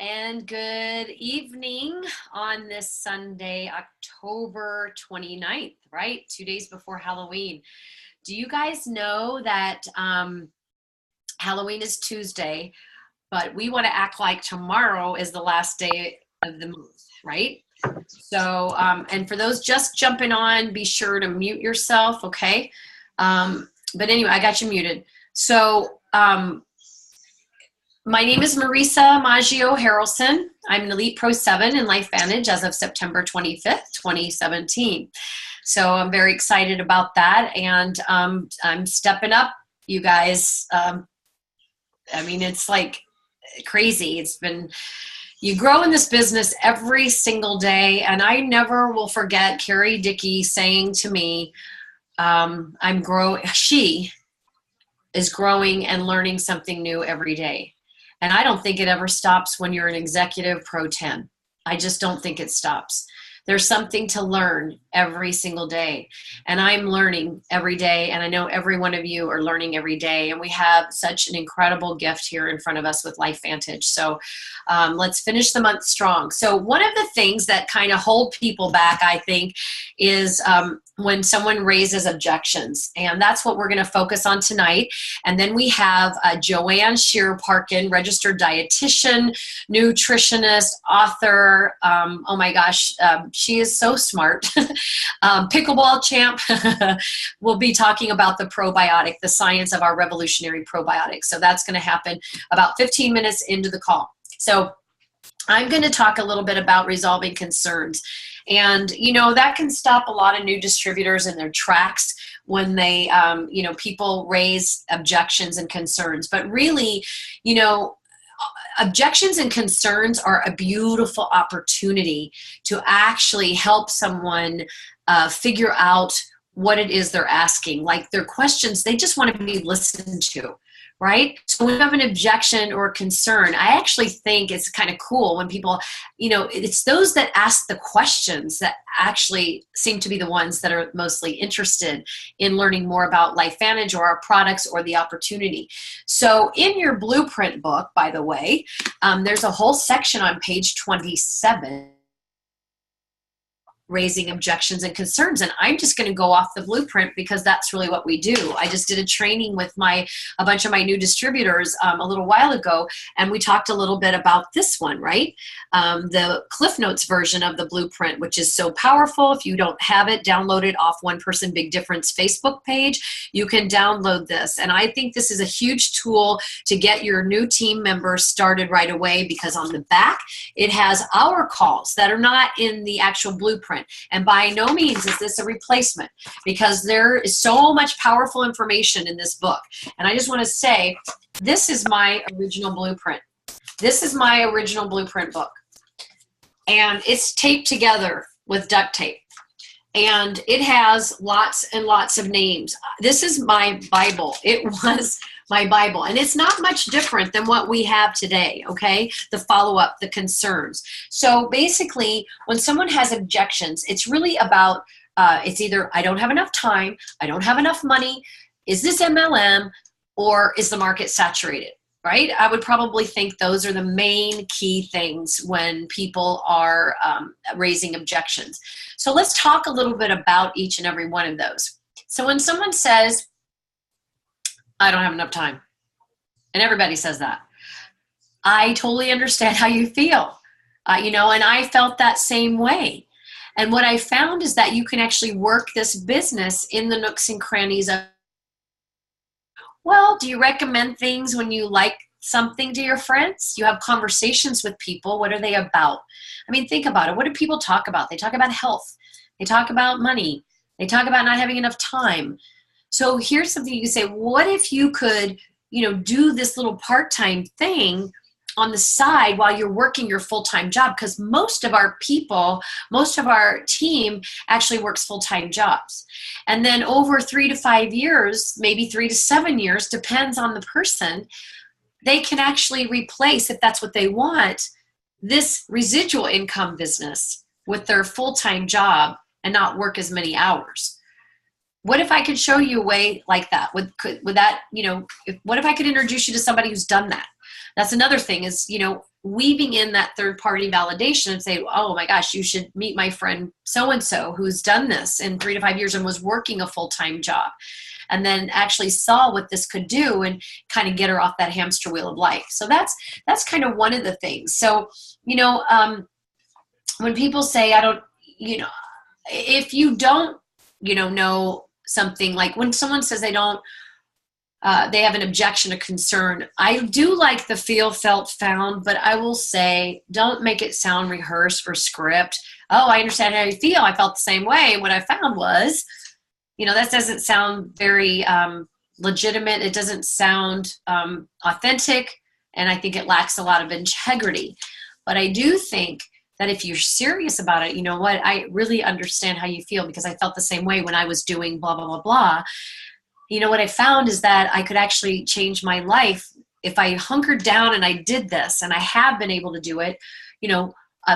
And good evening on this Sunday, October 29th, right? 2 days before Halloween. Do you guys know that Halloween is Tuesday, but we want to act like tomorrow is the last day of the month, right? So, and for those just jumping on, be sure to mute yourself, okay? But anyway, I got you muted. So, my name is Marisa Maggio Harelson. I'm an Elite Pro 7 in LifeVantage as of September 25th, 2017. So I'm very excited about that. And I'm stepping up, you guys. I mean, it's like crazy. It's been, you grow in this business every single day. And I never will forget Carrie Dickey saying to me, she is growing and learning something new every day. And I don't think it ever stops when you're an executive Pro 10. I just don't think it stops. There's something to learn every single day. And I'm learning every day. And I know every one of you are learning every day. And we have such an incredible gift here in front of us with LifeVantage. So let's finish the month strong. So one of the things that kind of hold people back, I think, is when someone raises objections. And that's what we're going to focus on tonight. And then we have Joanne Shearer, Parkin, registered dietitian, nutritionist, author. Oh my gosh, she is so smart. Pickleball champ. We'll be talking about the probiotic, the science of our revolutionary probiotic. So that's going to happen about 15 minutes into the call. So I'm going to talk a little bit about resolving concerns. And, you know, that can stop a lot of new distributors in their tracks when they, people raise objections and concerns. But really, you know, objections and concerns are a beautiful opportunity to actually help someone figure out what it is they're asking. Like their questions, they just want to be listened to. Right? So when you have an objection or concern, I actually think it's kind of cool when people, you know, it's those that ask the questions that actually seem to be the ones that are mostly interested in learning more about LifeVantage or our products or the opportunity. So in your blueprint book, by the way, there's a whole section on page 27. Raising objections and concerns. And I'm just going to go off the blueprint because that's really what we do. I just did a training with a bunch of my new distributors a little while ago, and we talked a little bit about this one, right? The Cliff Notes version of the blueprint, which is so powerful. If you don't have it, download it off One Person Big Difference Facebook page. You can download this. And I think this is a huge tool to get your new team members started right away, because on the back, it has our calls that are not in the actual blueprint. And by no means is this a replacement, because there is so much powerful information in this book. And I just want to say, this is my original blueprint. This is my original blueprint book. And it's taped together with duct tape. And it has lots and lots of names. This is my Bible. It was my Bible. And it's not much different than what we have today, okay? The follow-up, the concerns. So basically, when someone has objections, it's really about, it's either I don't have enough time, I don't have enough money, is this MLM, or is the market saturated, right? I would probably think those are the main key things when people are raising objections. So let's talk a little bit about each and every one of those. So when someone says, I don't have enough time, and everybody says that, I totally understand how you feel, and I felt that same way. And what I found is that you can actually work this business in the nooks and crannies of, well, do you recommend things when you like something to your friends? You have conversations with people. What are they about? I mean, think about it. What do people talk about? They talk about health. They talk about money. They talk about not having enough time. So here's something you can say, what if you could, do this little part-time thing on the side while you're working your full-time job? Because most of our people, most of our team actually works full-time jobs. And then over 3 to 5 years, maybe 3 to 7 years, depends on the person, they can actually replace, if that's what they want, this residual income business with their full-time job and not work as many hours. What if I could show you a way like that? Would that, what if I could introduce you to somebody who's done that? That's another thing is, weaving in that third-party validation and say, oh my gosh, you should meet my friend so-and-so who's done this in 3 to 5 years and was working a full-time job, and then actually saw what this could do and kind of get her off that hamster wheel of life. So that's kind of one of the things. So, when people say, I don't, if you don't, know something, like when someone says they don't, they have an objection, a concern. I do like the feel, felt, found, but I will say, don't make it sound rehearsed or script. Oh, I understand how you feel. I felt the same way. What I found was, that doesn't sound very legitimate. It doesn't sound authentic. And I think it lacks a lot of integrity. But I do think that if you're serious about it, you know what, I really understand how you feel because I felt the same way when I was doing blah, blah, blah, blah. What I found is that I could actually change my life if I hunkered down and I did this, and I have been able to do it.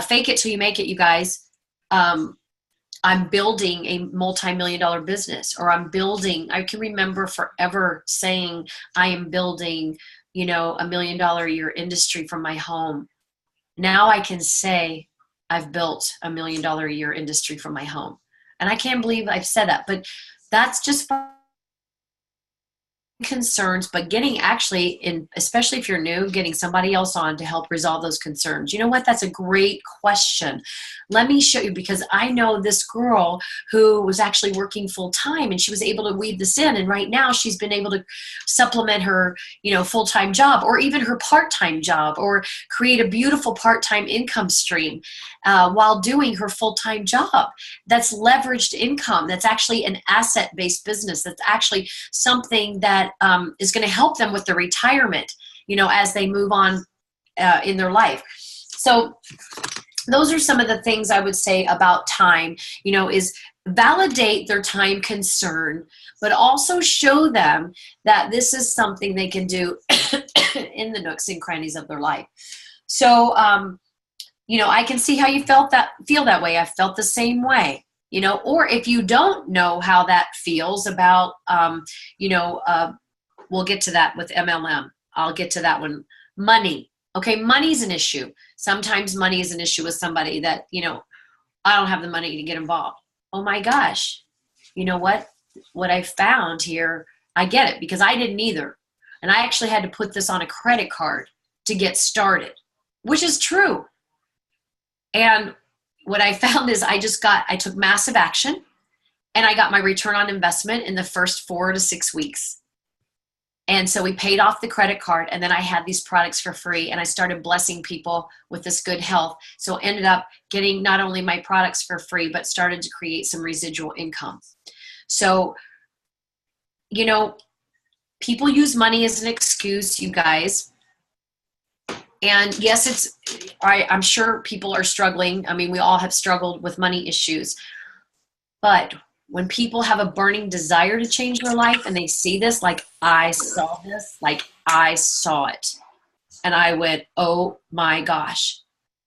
Fake it till you make it, you guys. I'm building a multi-million-dollar business, or I can remember forever saying I am building, $1 million a year industry from my home. Now I can say I've built $1 million a year industry from my home. And I can't believe I've said that, but that's just concerns, but getting especially if you're new, getting somebody else on to help resolve those concerns. You know what? That's a great question. Let me show you, because I know this girl who was actually working full time and she was able to weave this in. And right now she's been able to supplement her, full-time job or even her part-time job, or create a beautiful part-time income stream while doing her full-time job. That's leveraged income. That's actually an asset-based business. That's actually something that is going to help them with their retirement, as they move on in their life. So those are some of the things I would say about time, is validate their time concern, but also show them that this is something they can do in the nooks and crannies of their life. So, I can see how you feel that way. I felt the same way, or if you don't know how that feels about, we'll get to that with MLM. I'll get to that one. Money. Okay, money's an issue. Sometimes money is an issue with somebody that, I don't have the money to get involved. Oh my gosh. You know what? What I found here, I get it, because I didn't either. And I actually had to put this on a credit card to get started, which is true. And what I found is I took massive action, and I got my return on investment in the first 4 to 6 weeks. And so we paid off the credit card, and then I had these products for free, and I started blessing people with this good health. So ended up getting not only my products for free, but started to create some residual income. So, people use money as an excuse, you guys. And yes, I'm sure people are struggling. I mean, we all have struggled with money issues. But when people have a burning desire to change their life and they see this, like I saw it. And I went, oh my gosh,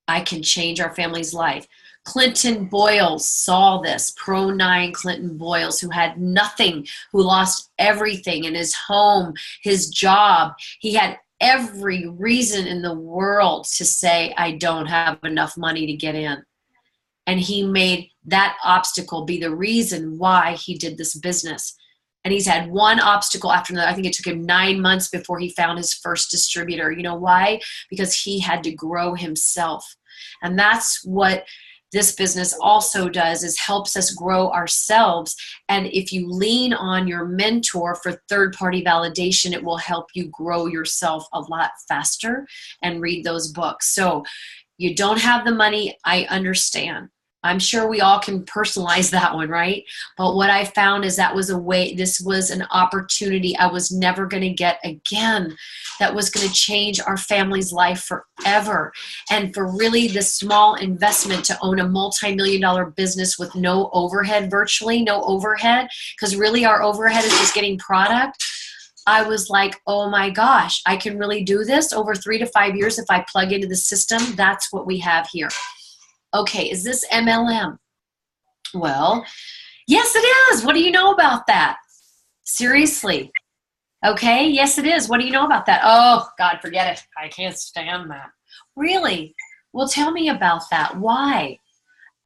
I can change our family's life. Clinton Boyles saw this, Pro 9 Clinton Boyles, who had nothing, who lost everything in his home, his job. He had every reason in the world to say, I don't have enough money to get in. And he made that obstacle be the reason why he did this business. And he's had one obstacle after another. I think it took him 9 months before he found his first distributor. You know why? Because he had to grow himself. And that's what this business also does, is helps us grow ourselves. And if you lean on your mentor for third-party validation, it will help you grow yourself a lot faster and read those books. So you don't have the money, I understand. I'm sure we all can personalize that one, right? But what I found is this was an opportunity I was never going to get again, that was going to change our family's life forever. And for really this small investment to own a multi-million-dollar business with no overhead, virtually no overhead, because really our overhead is just getting product. I was like, oh my gosh, I can really do this over 3 to 5 years if I plug into the system. That's what we have here. Okay, is this MLM? Well, yes, it is. What do you know about that? Seriously. Okay, yes, it is. What do you know about that? Oh, God, forget it. I can't stand that. Really? Well, tell me about that. Why?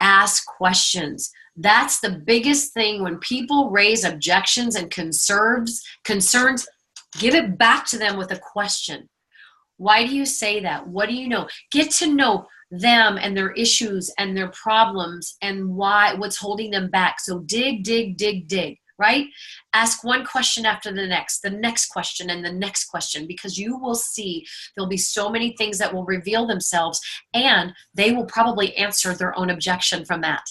Ask questions. That's the biggest thing when people raise objections and concerns, give it back to them with a question. Why do you say that? What do you know? Get to know them and their issues and their problems and why, what's holding them back. So dig, dig, dig, dig, right? Ask one question after the next question, and the next question, because you will see there'll be so many things that will reveal themselves, and they will probably answer their own objection from that.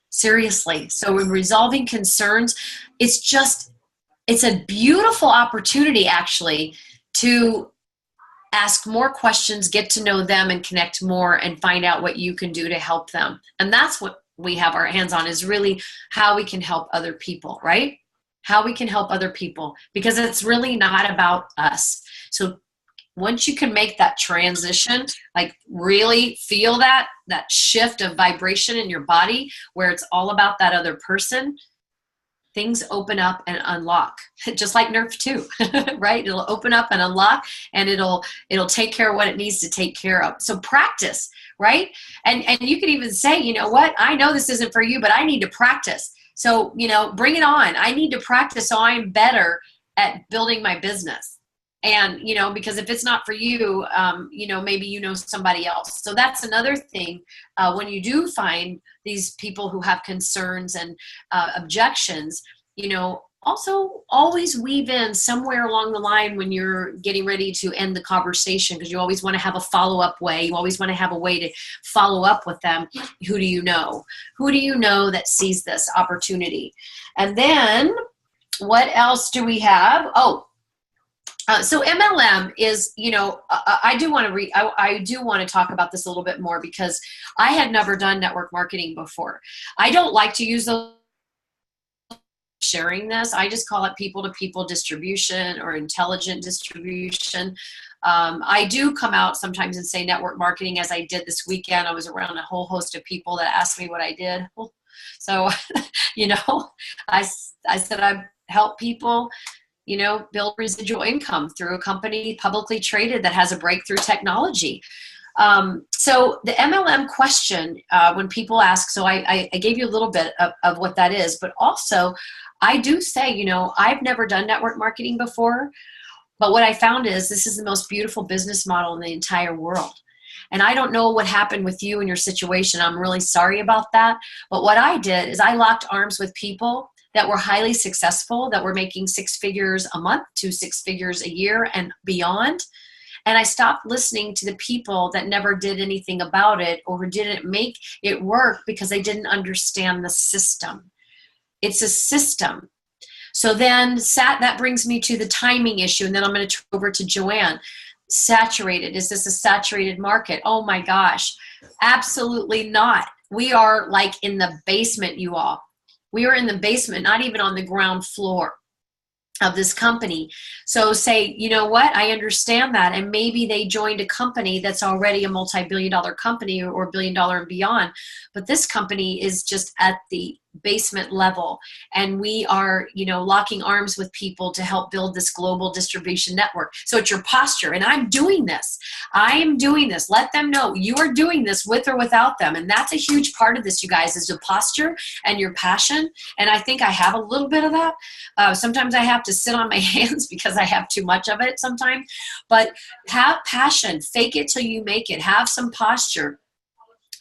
Seriously. So in resolving concerns, it's a beautiful opportunity actually to ask more questions, get to know them, and connect more, and find out what you can do to help them. And that's what we have our hands on, is really how we can help other people, right? How we can help other people, because it's really not about us. So once you can make that transition, like really feel that shift of vibration in your body where it's all about that other person, things open up and unlock, just like Nerf 2, right? It'll open up and unlock, and it'll take care of what it needs to take care of. So practice, right? And you can even say, you know what? I know this isn't for you, but I need to practice. So, bring it on. I need to practice so I'm better at building my business. And, because if it's not for you, maybe you know somebody else. So that's another thing. When you do find these people who have concerns and objections, also always weave in somewhere along the line when you're getting ready to end the conversation, because you always want to have a follow-up way. You always want to have a way to follow up with them. Who do you know? Who do you know that sees this opportunity? And then what else do we have? So MLM is, I do want to talk about this a little bit more, because I had never done network marketing before. I don't like to use those sharing this. I just call it people-to-people distribution or intelligent distribution. I do come out sometimes and say network marketing, as I did this weekend. I was around a whole host of people that asked me what I did. So, I said I help people build residual income through a company publicly traded that has a breakthrough technology. So the MLM question, when people ask, so I gave you a little bit of what that is, but also I do say, I've never done network marketing before, but what I found is this is the most beautiful business model in the entire world. And I don't know what happened with you and your situation. I'm really sorry about that. But what I did is I locked arms with people that were highly successful, that were making 6 figures a month to 6 figures a year and beyond. And I stopped listening to the people that never did anything about it or who didn't make it work because they didn't understand the system. It's a system. So then that brings me to the timing issue, and then I'm going to turn over to Joanne. Saturated. Is this a saturated market? Oh my gosh. Absolutely not. We are like in the basement, you all. We are in the basement, not even on the ground floor of this company. So say, you know what, I understand that. And maybe they joined a company that's already a multi-billion-dollar company or billion-dollar and beyond. But this company is just at the basement level. And we are, locking arms with people to help build this global distribution network. So it's your posture. And I'm doing this. I am doing this. Let them know you are doing this with or without them. And that's a huge part of this, you guys, is your posture and your passion. And I think I have a little bit of that. Sometimes I have to sit on my hands because I have too much of it sometimes. But have passion. Fake it till you make it. Have some posture.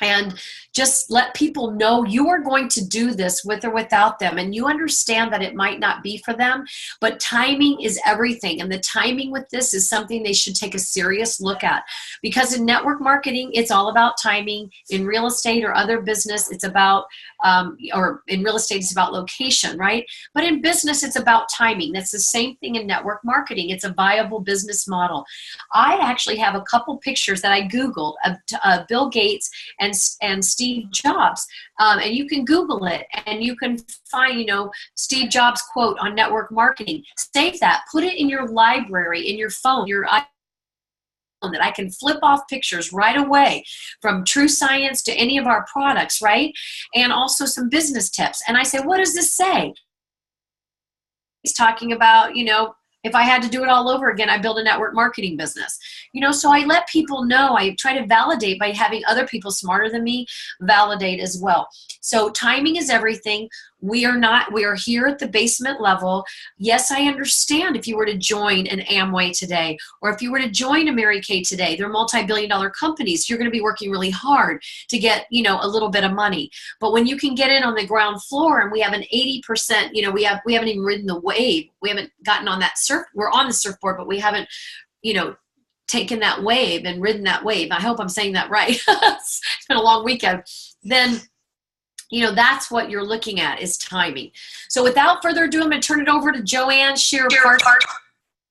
And just let people know you are going to do this with or without them. And you understand that it might not be for them, but timing is everything. And the timing with this is something they should take a serious look at. Because in network marketing, it's all about timing. In real estate or other business, it's about, or in real estate, it's about location, right? But in business, it's about timing. That's the same thing in network marketing. It's a viable business model. I actually have a couple pictures that I Googled of Bill Gates and Steve Jobs. And you can Google it and you can find, Steve Jobs quote on network marketing. Save that, put it in your library, in your phone, your iPhone, that I can flip off pictures right away from True Science to any of our products, right? And also some business tips. And I say, what does this say? He's talking about, If I had to do it all over again, I build a network marketing business. You know, so I let people know. I try to validate by having other people smarter than me validate as well. So timing is everything. We are here at the basement level. Yes, I understand if you were to join an Amway today, or if you were to join a Mary Kay today, they're multi-billion-dollar companies. You're going to be working really hard to get, you know, a little bit of money. But when you can get in on the ground floor, and we have an 80%, you know, we haven't even ridden the wave. We haven't gotten on that surf. We're on the surfboard, but we haven't, you know, taken that wave and ridden that wave. I hope I'm saying that right. It's been a long weekend. Then, you know, that's what you're looking at is timing. So without further ado, I'm going to turn it over to Joanne, Shearer, Parkin.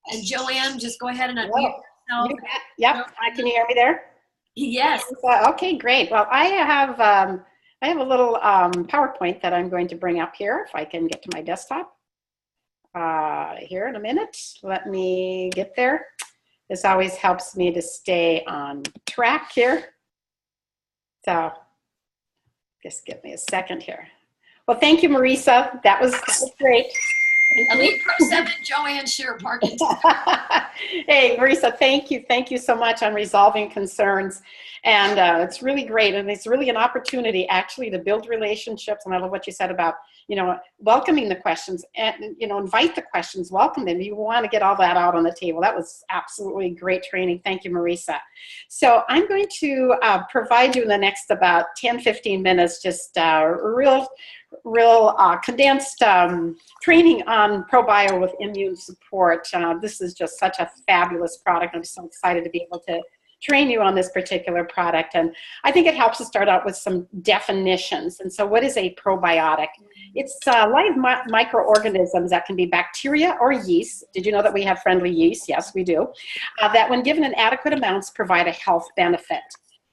And Joanne, just go ahead and unmute yourself. Yep. Can you hear me there? Yes. Okay, great. Well, I have a little PowerPoint that I'm going to bring up here, if I can get to my desktop here in a minute. Let me get there. This always helps me to stay on track here. So just give me a second here. Well, thank you, Marisa. That was great. Elite Pro 7, Joanne, Shearer, Parkin. Hey, Marisa, thank you. Thank you so much on Resolving Concerns. And it's really great. And it's really an opportunity actually to build relationships. And I love what you said about, you know, welcoming the questions and, you know, invite the questions, welcome them. You want to get all that out on the table. That was absolutely great training. Thank you, Marisa. So I'm going to provide you in the next about 10, 15 minutes, just real condensed training on ProBio with immune support. This is just such a fabulous product. I'm so excited to be able to train you on this particular product. And I think it helps to start out with some definitions. And so what is a probiotic? It's live microorganisms that can be bacteria or yeast. Did you know that we have friendly yeast? Yes, we do. That when given in adequate amounts provide a health benefit.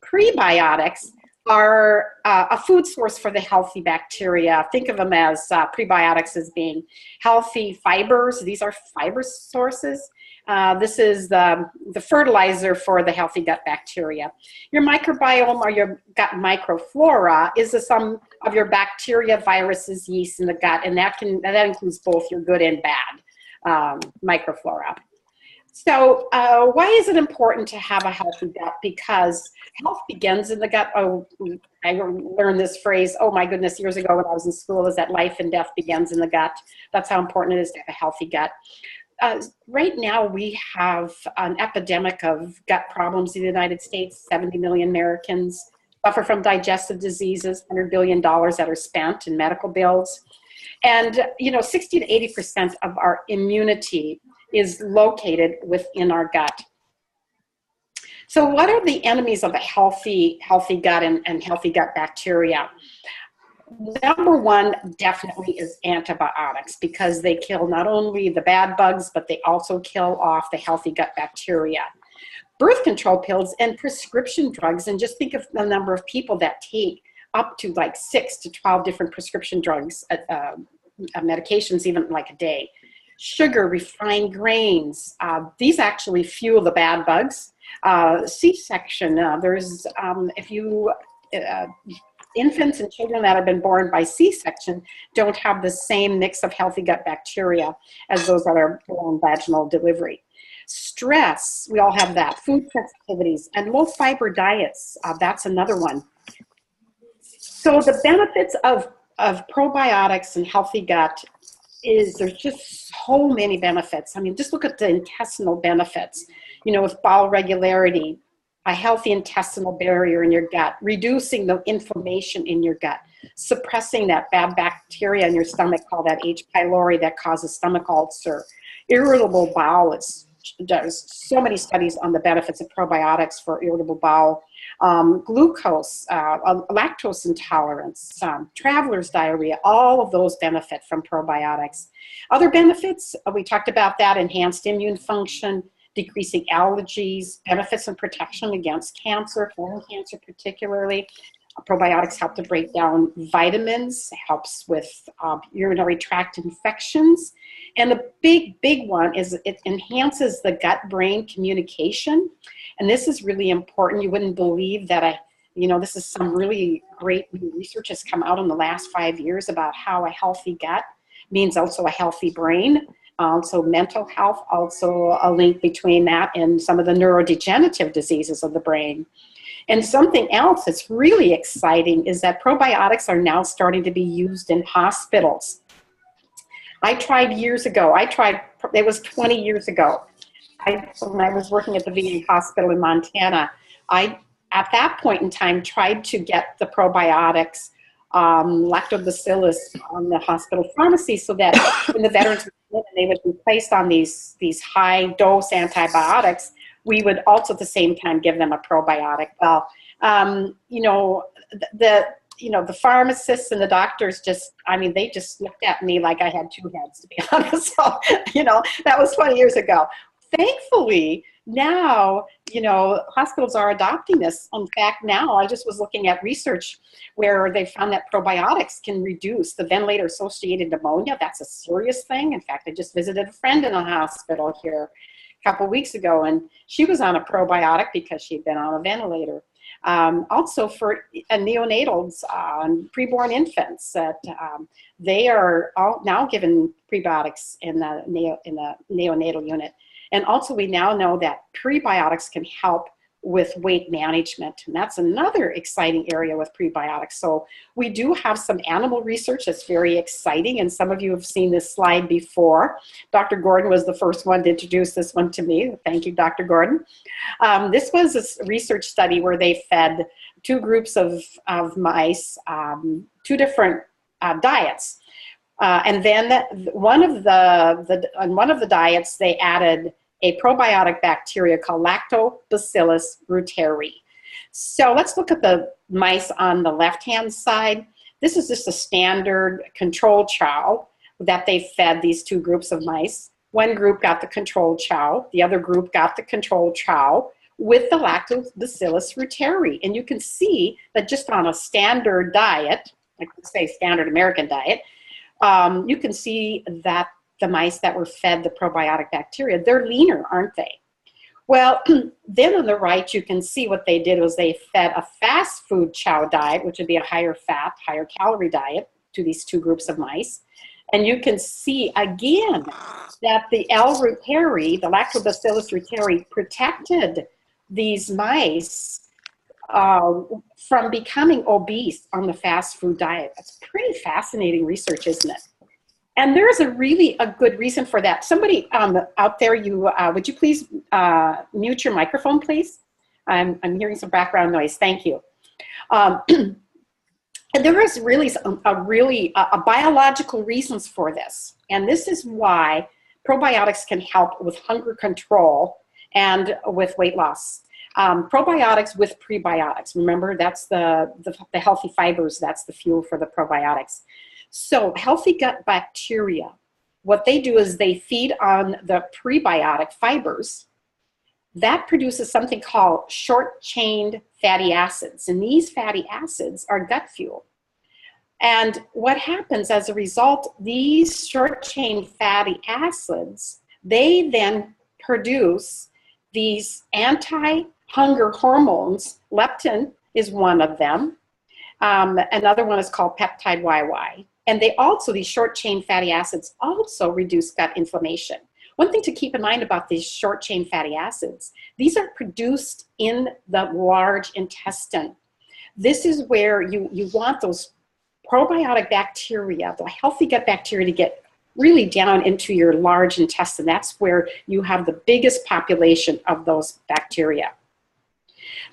Prebiotics are a food source for the healthy bacteria. Think of them as prebiotics as being healthy fibers. These are fiber sources. This is the fertilizer for the healthy gut bacteria. Your microbiome or your gut microflora is the sum of your bacteria, viruses, yeast in the gut, and that includes both your good and bad microflora. So why is it important to have a healthy gut? Because health begins in the gut. Oh, I learned this phrase, oh my goodness, years ago when I was in school, is that life and death begins in the gut. That's how important it is to have a healthy gut. Right now, we have an epidemic of gut problems in the United States. 70 million Americans suffer from digestive diseases, $100 billion that are spent in medical bills. And, you know, 60 to 80% of our immunity is located within our gut. So what are the enemies of a healthy gut and healthy gut bacteria? Number one definitely is antibiotics, because they kill not only the bad bugs, but they also kill off the healthy gut bacteria. Birth control pills and prescription drugs, and just think of the number of people that take up to like 6 to 12 different prescription drugs, medications even like a day. Sugar, refined grains, these actually fuel the bad bugs. C-section, there's, if you, infants and children that have been born by C-section don't have the same mix of healthy gut bacteria as those that are born vaginal delivery. Stress, we all have that. Food sensitivities and low fiber diets, that's another one. So the benefits of probiotics and healthy gut is there's just so many benefits. I mean, just look at the intestinal benefits, you know, with bowel regularity, a healthy intestinal barrier in your gut, reducing the inflammation in your gut, suppressing that bad bacteria in your stomach called that H. pylori that causes stomach ulcer, irritable bowel. There's so many studies on the benefits of probiotics for irritable bowel, glucose, lactose intolerance, traveler's diarrhea, all of those benefit from probiotics. Other benefits, we talked about that, enhanced immune function, decreasing allergies, benefits and protection against cancer, colon cancer particularly. Probiotics help to break down vitamins, helps with urinary tract infections. And the big one is it enhances the gut-brain communication. And this is really important. You wouldn't believe that this is some really great new research has come out in the last 5 years about how a healthy gut means also a healthy brain. also mental health, also a link between that and some of the neurodegenerative diseases of the brain. And something else that's really exciting is that probiotics are now starting to be used in hospitals. I tried years ago, it was 20 years ago, when I was working at the VA hospital in Montana, I, at that point in time, tried to get the probiotics, lactobacillus, on the hospital pharmacy so that when the veterans were in and they would be placed on these high-dose antibiotics, we would also at the same time give them a probiotic. Well, the pharmacists and the doctors they just looked at me like I had two heads, to be honest. So, that was 20 years ago. Thankfully, now, hospitals are adopting this. In fact, now I just was looking at research where they found that probiotics can reduce the ventilator-associated pneumonia. That's a serious thing. In fact, I just visited a friend in a hospital here a couple weeks ago, and she was on a probiotic because she'd been on a ventilator. Also for neonatals, preborn infants, that they are all now given prebiotics in the neonatal unit. And also we now know that prebiotics can help with weight management, and that's another exciting area with prebiotics. So we do have some animal research that's very exciting, and some of you have seen this slide before. Dr. Gordon was the first one to introduce this one to me. Thank you, Dr. Gordon. This was a research study where they fed two groups of mice, two different diets. And then one of the diets, they added a probiotic bacteria called Lactobacillus reuteri. So let's look at the mice on the left-hand side. This is just a standard control chow that they fed these two groups of mice. One group got the control chow, the other group got the control chow with the Lactobacillus reuteri. And you can see that just on a standard diet, like let's say standard American diet, you can see that the mice that were fed the probiotic bacteria, they're leaner, aren't they? Well, then on the right, you can see what they did was they fed a fast food chow diet, which would be a higher fat, higher calorie diet to these two groups of mice. And you can see again that the L. reuteri, the Lactobacillus reuteri, protected these mice from becoming obese on the fast food diet. That's pretty fascinating research, isn't it? And there's a good reason for that. Somebody out there, would you please mute your microphone, please? I'm hearing some background noise. Thank you. And there is really a biological reasons for this. And this is why probiotics can help with hunger control and with weight loss. Probiotics with prebiotics. Remember, that's the healthy fibers. That's the fuel for the probiotics. So healthy gut bacteria, what they do is they feed on the prebiotic fibers. That produces something called short-chained fatty acids. And these fatty acids are gut fuel. And what happens as a result, these short-chain fatty acids, they then produce these anti-hunger hormones. Leptin is one of them. Another one is called peptide YY. And they also, these short-chain fatty acids also reduce gut inflammation. One thing to keep in mind about these short-chain fatty acids, these are produced in the large intestine. This is where you want those probiotic bacteria, the healthy gut bacteria, to get really down into your large intestine. That's where you have the biggest population of those bacteria.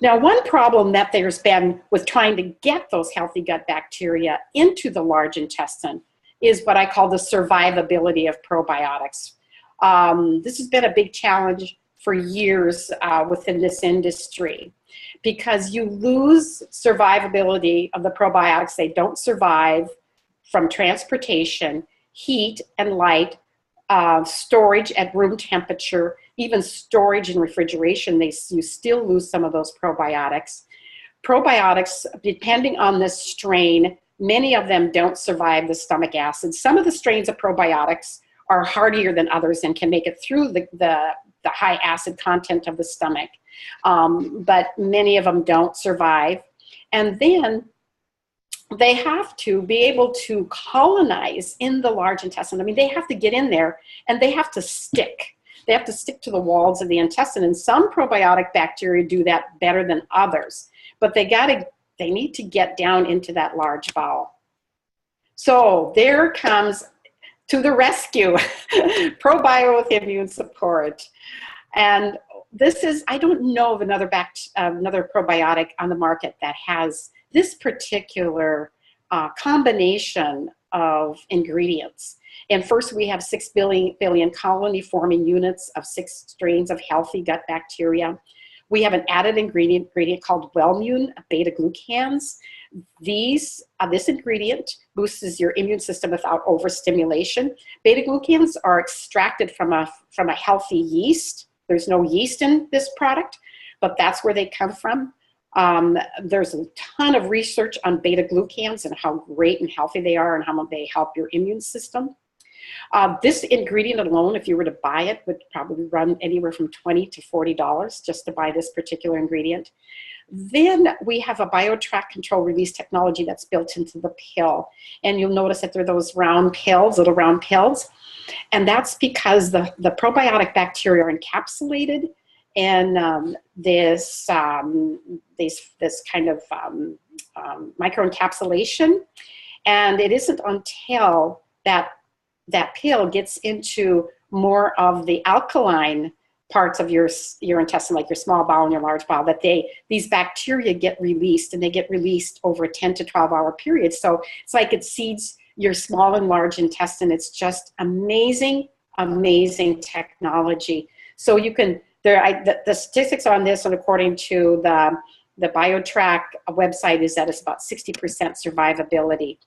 Now, one problem that there's been with trying to get those healthy gut bacteria into the large intestine is what I call the survivability of probiotics. This has been a big challenge for years within this industry because you lose survivability of the probiotics. They don't survive from transportation, heat and light, storage at room temperature, even storage and refrigeration. You still lose some of those probiotics. Probiotics, depending on the strain, many of them don't survive the stomach acid. Some of the strains of probiotics are hardier than others and can make it through the high acid content of the stomach. But many of them don't survive. And then they have to be able to colonize in the large intestine. I mean, they have to get in there and they have to stick. They have to stick to the walls of the intestine. And some probiotic bacteria do that better than others. But they need to get down into that large bowel. So there comes to the rescue, probiotic immune support. And this is, I don't know of another probiotic on the market that has this particular combination of ingredients. And first, we have 6 billion colony-forming units of 6 strains of healthy gut bacteria. We have an added ingredient called Wellmune beta-glucans. This ingredient boosts your immune system without overstimulation. Beta-glucans are extracted from a healthy yeast. There's no yeast in this product, but that's where they come from. There's a ton of research on beta-glucans and how great and healthy they are and how they help your immune system. This ingredient alone, if you were to buy it, would probably run anywhere from $20 to $40 just to buy this particular ingredient. Then we have a BioTrack control release technology that's built into the pill. And you'll notice that they're those round pills, little round pills. And that's because the probiotic bacteria are encapsulated in this kind of microencapsulation. And it isn't until that pill gets into more of the alkaline parts of your intestine, like your small bowel and your large bowel, that these bacteria get released, and they get released over a 10 to 12 hour period. So it's like it seeds your small and large intestine. It's just amazing, amazing technology. So you can, the statistics on this, and according to the BioTrack website, is that it's about 60% survivability.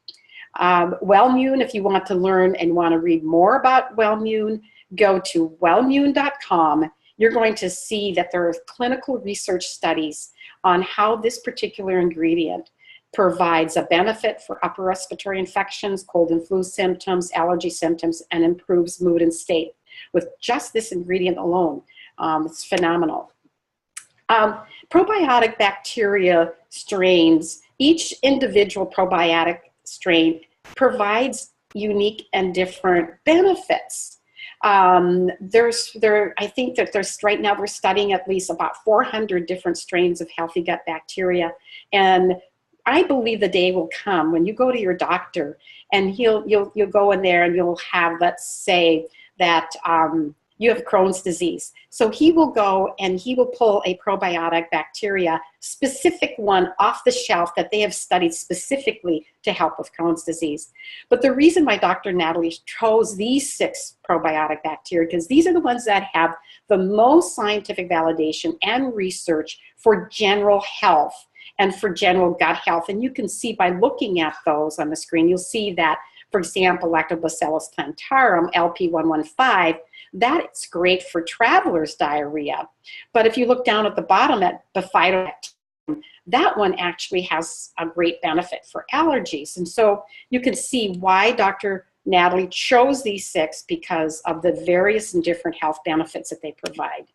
Wellmune, if you want to learn and want to read more about Wellmune, go to wellmune.com. You're going to see that there are clinical research studies on how this particular ingredient provides a benefit for upper respiratory infections, cold and flu symptoms, allergy symptoms, and improves mood and state with just this ingredient alone. It's phenomenal. Probiotic bacteria strains, each individual probiotic strain provides unique and different benefits. I think that right now we're studying at least about 400 different strains of healthy gut bacteria. And I believe the day will come when you go to your doctor and you'll go in there and you'll have, let's say that you have Crohn's disease. So he will go and he will pull a probiotic bacteria, specific one off the shelf that they have studied specifically to help with Crohn's disease. But the reason why Dr. Natalie chose these 6 probiotic bacteria, because these are the ones that have the most scientific validation and research for general health and for general gut health. And you can see by looking at those on the screen, you'll see that, for example, Lactobacillus plantarum, LP115, that's great for traveler's diarrhea. But if you look down at the bottom at Bifidobacterium, that one actually has a great benefit for allergies. And so you can see why Dr. Natalie chose these 6, because of the various and different health benefits that they provide.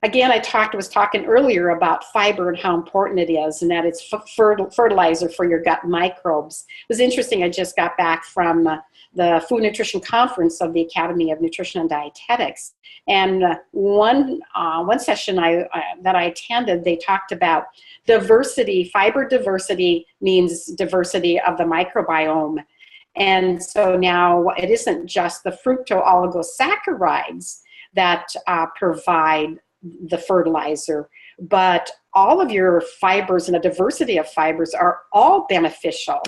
Again, I was talking earlier about fiber and how important it is, and that it's fertilizer for your gut microbes. It was interesting, I just got back from the Food Nutrition Conference of the Academy of Nutrition and Dietetics. And one session that I attended, they talked about diversity. Fiber diversity means diversity of the microbiome. And so now it isn't just the fructooligosaccharides that provide the fertilizer, but all of your fibers and a diversity of fibers are all beneficial.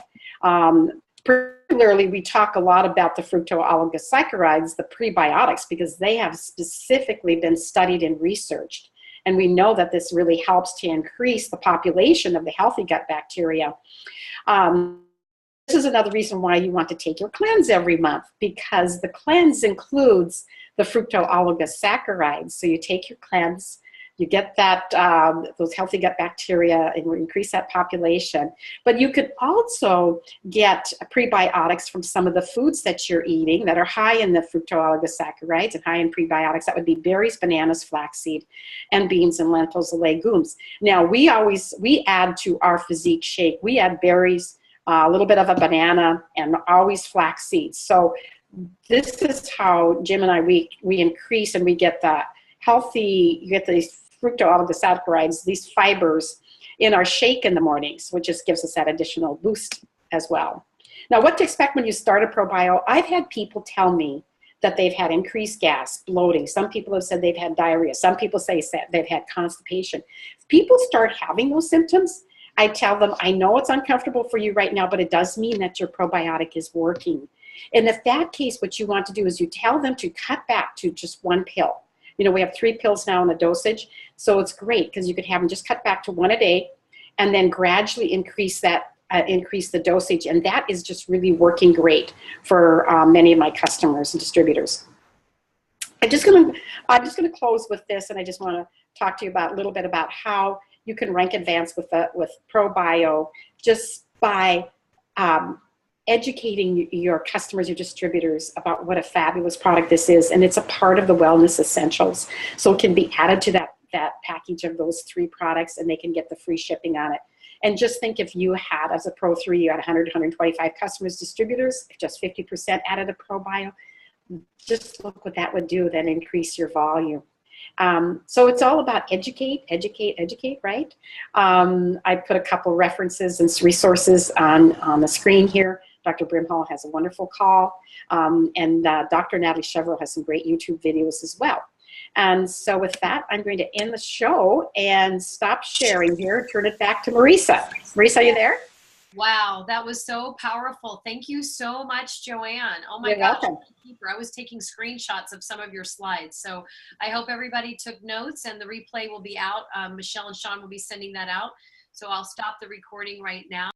Particularly, we talk a lot about the fructooligosaccharides, the prebiotics, because they have specifically been studied and researched. And we know that this really helps to increase the population of the healthy gut bacteria. This is another reason why you want to take your cleanse every month, because the cleanse includes the fructooligosaccharides. So you take your cleanse, You get that those healthy gut bacteria and increase that population. But you could also get prebiotics from some of the foods that you're eating that are high in the fructooligosaccharides and high in prebiotics. That would be berries, bananas, flaxseed, and beans and lentils and legumes. Now, we add to our PhysIQ shake, we add berries, a little bit of a banana, and always flax seeds. So this is how Jim and I, we increase and we get the healthy, you get these fructooligosaccharides, these fibers in our shake in the mornings, which just gives us that additional boost as well. Now, what to expect when you start a ProBio? I've had people tell me that they've had increased gas, bloating. Some people have said they've had diarrhea. Some people say they've had constipation. If people start having those symptoms, I tell them, I know it's uncomfortable for you right now, but it does mean that your probiotic is working. And if that case, what you want to do is you tell them to cut back to just one pill. You know, we have 3 pills now in the dosage, so it's great because you could have them just cut back to 1 a day and then gradually increase that, increase the dosage. And that is just really working great for many of my customers and distributors. I'm just gonna close with this, and I just want to talk to you about a little bit about how you can rank advance with ProBio just by educating your customers, your distributors about what a fabulous product this is. And it's a part of the wellness essentials. So it can be added to that package of those 3 products, and they can get the free shipping on it. And just think, if you had, as a Pro 3, you had 100, 125 customers, distributors, if just 50% added a ProBio, just look what that would do, then increase your volume. So it's all about educate, right? I put a couple references and resources on the screen here. Dr. Brimhall has a wonderful call, and Dr. Natalie Chevrolet has some great YouTube videos as well. And so with that, I'm going to end the show and stop sharing here and turn it back to Marisa. Marisa, are you there? Wow, that was so powerful. Thank you so much, Joanne. Oh my You're gosh, welcome. I was taking screenshots of some of your slides. So I hope everybody took notes, and the replay will be out. Michelle and Shawn will be sending that out. So I'll stop the recording right now.